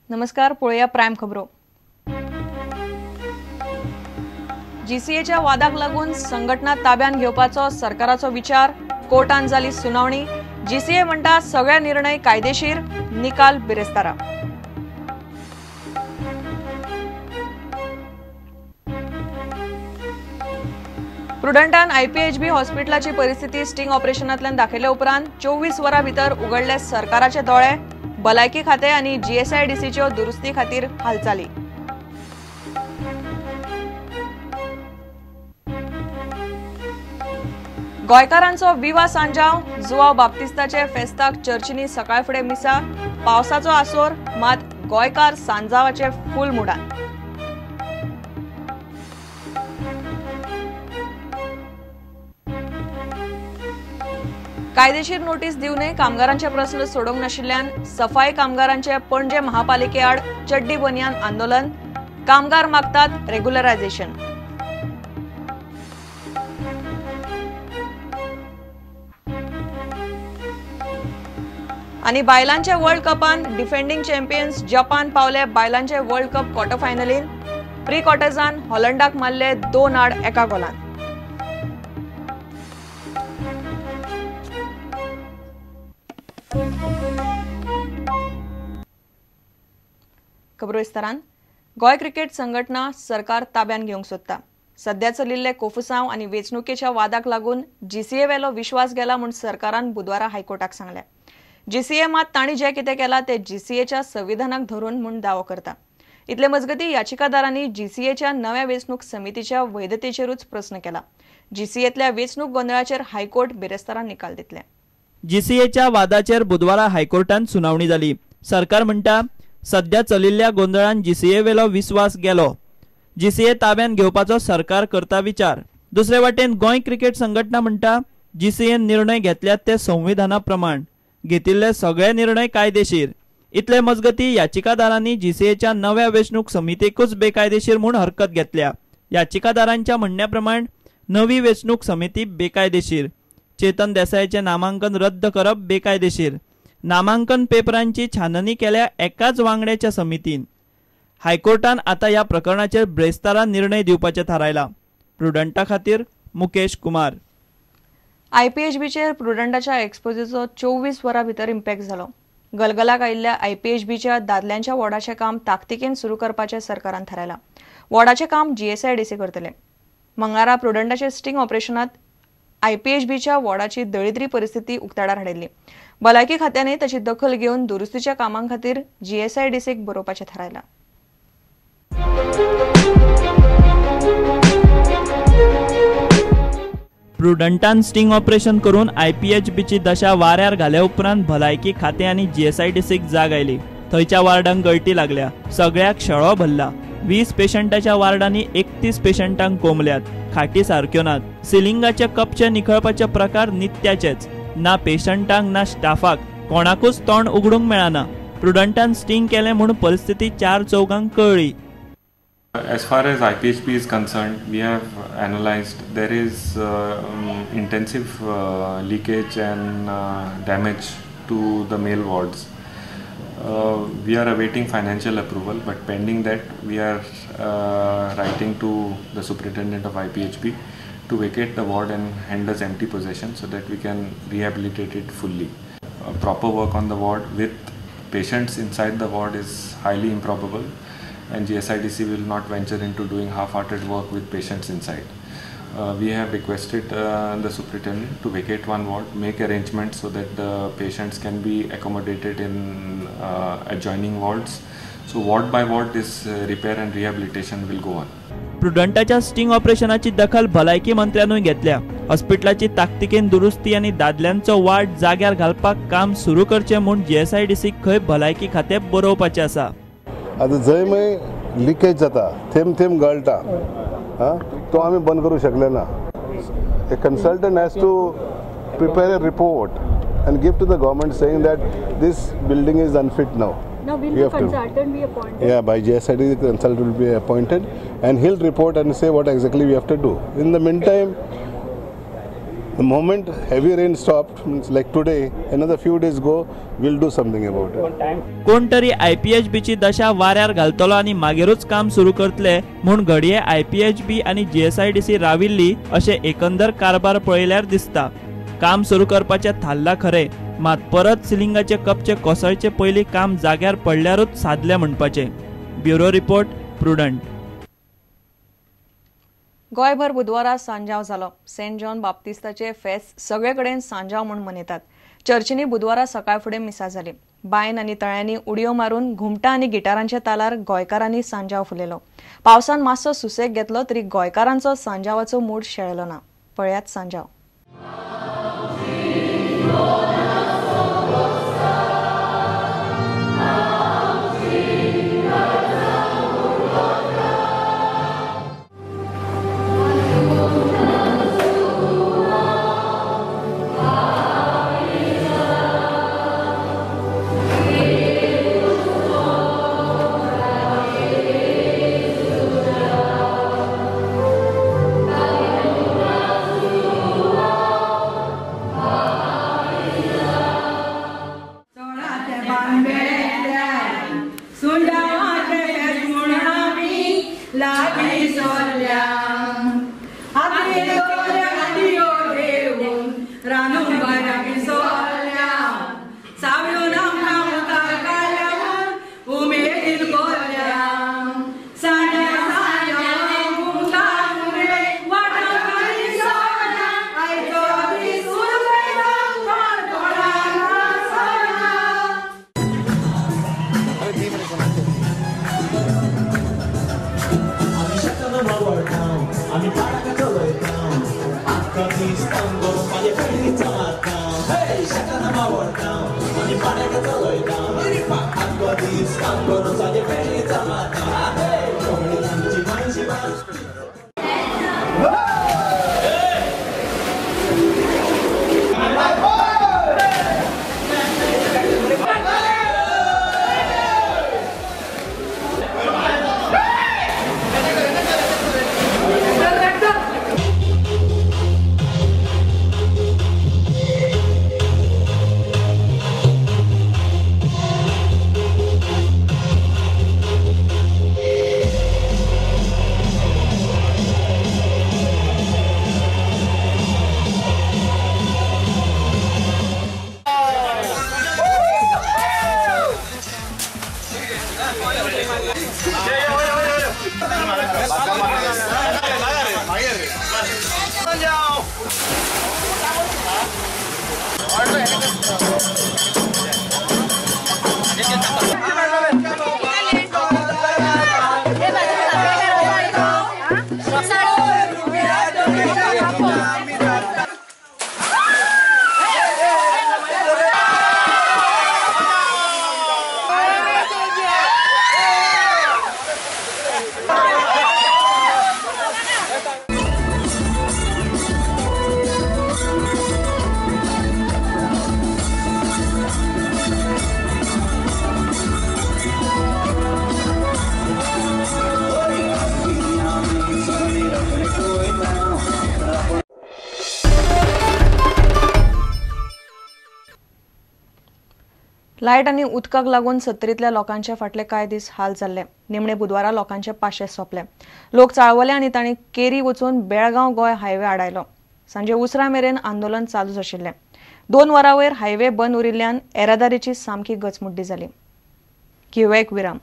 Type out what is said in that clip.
नमस्कार, पळया प्राइम खबरो। जीसीएच्या वादाक लागून संघटना ताब्यान घेवपाचो सरकाराचो विचार, कोर्टान जाली सुनावणी। जीसीए म्हणटा सगळे निर्णय कायदेशीर, निकाल बिरेस्तारा। प्रुडंटान आयपीएचबी हॉस्पिटलाची परिस्थिती स्टिंग ऑपरेशनांतल्यान दाखयले उपरांत 24 वरां भितर उगडले सरकाराचे दोळे। भलायकी खाते आणि जीएसआयडीसीच्यो दुरुस्ती खातीर हालचाली। गोंयकारांचो विवा सांजाव, जुआंव बाप्तिस्ताचे फेस्ताक चर्चिनी सकाळ फुडें मिसा। पावसाचो आसोर, मात गोंयकार सांजावाचे फूल मुडान। कायदेशीर नोटीस दिवनय कामगारांचे प्रश्न सोडवंक नाशिल्ल्यान सफाई कामगारांचे पणजे महापालिके आड चड्डी बनियान आंदोलन। कामगार मागतात रेग्युलरायझेशन। आणि बायलांचे वर्ल्ड कपान डिफेंडिंग चॅम्पियन्स जपान पावले बायलांचे वर्ल्ड कप क्वार्टर फायनलीन। प्री क्वार्टर्सान हॉलंडाक मारले 2 आड एका गोलान। खबरो विस्तारान। गोय क्रिकेट संघटना सरकार ताब्यान घेवंक सोदता। सध्या चलिल्ले कोफुसांव आनी वेंचणुकेच्या वादाक लागून जीसीए वेलो विश्वास गेला म्हूण सरकारान बुधवारा हायकोर्टाक सांगले। जीसीए मात तांणी जे कितें केला ते जीसीएच्या संविधानाक धरून म्हूण दावो करता। इतले मजगती याचिकादारांनी जीसीएच्या नव्या वेंचणूक समितीच्या वैधतेचेरूच प्रस्न केला। जीसीएतल्या वेंचणूक गोंधळाचेर हायकोर्ट बिरेस्तारान निकाल दितले। जीसीएच्या वादाचेर बुधवारा हायकोर्टान सुनावणी जाली। सरकार म्हणटा सध्या चलिल्ल्या गोंधळान जीसीए वेलो विश्वास गेलो। जीसीए ताब्यान घेवपाचो सरकार करता विचार। दुसरे वाटेन गोंय क्रिकेट संघटना म्हणटा जीसीएन निर्णय घेतल्यात ते संविधाना प्रमाण, घेतिल्ले सगळे निर्णय कायदेशीर। इतले मजगती याचिकादारांनी जीसीएच्या नव्या वेंचणूक समितीकूच बेकायदेशीर म्हूण हरकत घेतल्या। याचिकादारांच्या म्हणण्याप्रमाण नवी वेंचणूक समिती बेकायदेशीर। चेतन देसाईचे नामांकन रद्द करप बेकायदेशीर। नामांकन पेपरांची छाननी केल्या एकाच वांगड्याच्या समितीन। हायकोर्टान आता या प्रकरणाचेर ब्रेस्तारा निर्णय दिवपाचे थारायला। प्रुडंटा खातीर मुकेश कुमार। आयपीएचबीचेर प्रुडंटाच्या एक्सपोजीचो 24 वरां भितर इम्पॅक्ट जालो। गलगलाक आयिल्ल्या आयपीएचबीच्या दादल्यांच्या वॉर्डाचें काम ताकतिकेन सुरू करपाचें सरकारान थारायला। वॉर्डाचें काम जीएसआयडीसी करतले। मंगळारा प्रुडंटाचे स्टिंग ऑपरेशनात आयपीएचबीच्या वॉर्डाची दळिद्री परिस्थिती उक्ताडार हाडिल्ली। भलायकी खात्याने ताची दखल घेवन दुरुस्तीच्या कामां खातीर जीएसआयडीसीक बरोवपाचें थारायला। प्रुडंटान स्टिंग ऑपरेशन करून आयपीएचबीची दशा वाऱ्यार घाले उपरांत भलायकी खाते आनी जीएसआयडीसीक जाग आयली। थंयच्या वार्डांक गळटी लागल्या, सगळ्याक शेळो भरला। 20 पेशंटाच्या वार्डांनी 31 पेशंटांक कोंबल्यात। खाटी सारक्यो नात। सिलिंगाचे कपचे निखळपाचे प्रकार नित्याचेच। ना पेशंटांक ना स्टाफाक कोणाकूच तोंड उगडूंक मेळना। प्रुडंटान स्टिंग केले म्हूण परिस्थिती 4 चौगांक कळ्ळी। As far as IPHB is concerned, we have analyzed there is intensive leakage and damage to the male wards. We are awaiting financial approval, but pending that we are writing to the superintendent of IPHB to vacate the ward and hand us empty possession so that we can rehabilitate it fully. Proper work on the ward with patients inside the ward is highly improbable, and GSIDC will not venture into doing half-hearted work with patients inside. We have requested the superintendent to vacate one ward, make arrangements so that the patients can be accommodated in adjoining wards. So ward by ward this repair and rehabilitation will go on. प्रुडंटाच्या sting ऑपरेशनाची दखल भलायकी मंत्र्यानूय घेतल्या। हॉस्पिटलाची ताकतिकेन दुरुस्ती आनी दादल्यांचो ward जाग्यार घालपाक काम सुरू करचे म्हूण जीएसआयडीसीक खंय भलायकी खाते बरोवपाचें आसा। आता जंय मय लिकेज जाता, थेंब थेंब गळटा, तो आम्ही बंद करू शकले ना। A consultant has to prepare a report and give to the government saying that this building is unfit now. Now will the consultant be appointed? Yeah, by GSID the consultant will be appointed and he'll report and say what exactly we have to do. In the meantime, The moment heavy rain stopped, means like today, another few days go, we'll do something about it. कोण तरी IPHB ची दशा वाऱ्यार घालतलो आणि मागीरूच काम सुरू करतले म्हूण घडये IPHB आणि GSIDC राविल्ली अशें एकंदर कारभार पळयल्यार दिसता. काम सुरू करपाचे थारला खरे, मात परत सिलिंगाचे कपचे कोसळचे पयलीं काम जाग्यार पडल्यारूच साधले म्हणपाचे. Bureau report, prudent. गोंयभर बुधवारा सांजाव जालो. सेंट जॉन बाप्तिस्ताचे फेस्त सगळे कडेन सांजाव म्हूण मनयतात. चर्चींनी बुधवारा सकाळ फुडें मिसा जाली. बायन आनी तळ्यांनी उडयो मारून घुमटां आनी गिटारांच्या तालार गोंयकारांनी सांजाव फुलयलो. पावसान मातसो सुसेग घेतलो तरी गोंयकारांचो सांजावाचो मूड शेळलो ना. पळयात सांजाव. लायट आनी उदकाक लागून सत्तरीतल्या लोकांचे फाटले कांय दीस हाल जाल्ले. निमणे बुधवारा लोकांचे पाशे सोंपले. लोक चाळवले आनी तांणी केरी वचून बेळगांव गोंय हायवे आडायलो. सांजे उसरा मेरेन आंदोलन चालूच आशिल्लें. 2 वरां वयर हायवे बंद उरिल्ल्यान येरादारीची सामकी गचमुड्डी जाली. घेवया एक विराम.